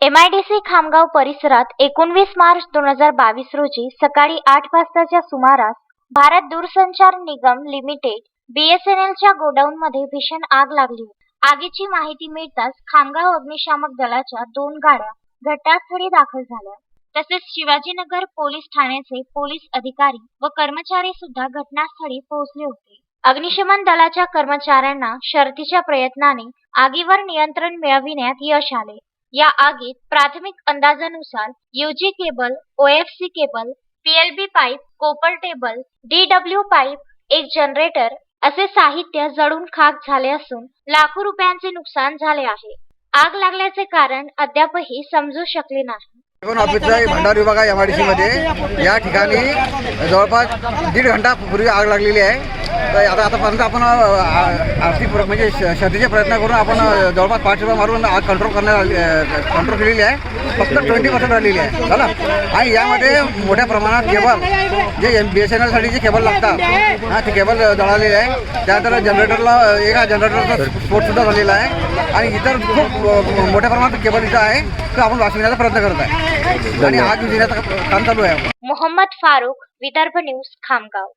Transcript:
MIDC Khamgaon परिसरात 19 मार्च 2022 रोजी सकाळी 8 वाजताच्या सुमारास भारत दूरसंचार निगम लिमिटेड BSNLच्या गोडाऊनमध्ये भीषण आग लागली. आगीची माहिती मिळताच खामगाव अग्निशामक दलाच्या 2 गाड्या घटनास्थळी दाखल झाल्या. तसेच शिवाजीनगर पोलीस ठाण्याचे पोलीस अधिकारी व कर्मचारी सुद्धा घटनास्थळी पोहोचले होते. अग्निशमन दलाच्या कर्मचाऱ्यांना शर्थीच्या प्रयत्नाने आगीवर नियंत्रण मिळविण्यात यश आले. या आगीत प्राथमिक अंदाजानुसार UG cable, OFC cable, PLB pipe, copper cable, DW pipe, एक जनरेटर असे साहित्य जळून खाक झाले असून लाखो रुपयांचे नुकसान झाले आहे. आग लागल्याचे कारण अद्यापही समजू शकले नाही. ऑफिसचा भंडार विभाग आहे MIDC मध्ये. या ठिकाणी जवळपास 1.5 घंटा पूर्वी आग लागलेली आहे. तर आतापर्यंत आपण आर्थिक म्हणजे शर्थीचे प्रयत्न करून आपण जवळपास 5 रुपये मारून आग कंट्रोल केलेली आहे. फक्त 20% राहिलेली आहे झालं. आणि यामध्ये मोठ्या प्रमाणात केबल जे BSNL जे केबल लागतात ते केबल जळालेले आहे. त्यानंतर जनरेटरला एका जनरेटरचा स्फोटसुद्धा झालेला आहे. आणि इतर खूप मोठ्या प्रमाणात केबल इथं आहे. तर आपण वाचविण्याचा प्रयत्न करत आहे आणि आग विझण्याचं काम चालू आहे. मोहम्मद फारूक, विदर्भ न्यूज, खामगाव.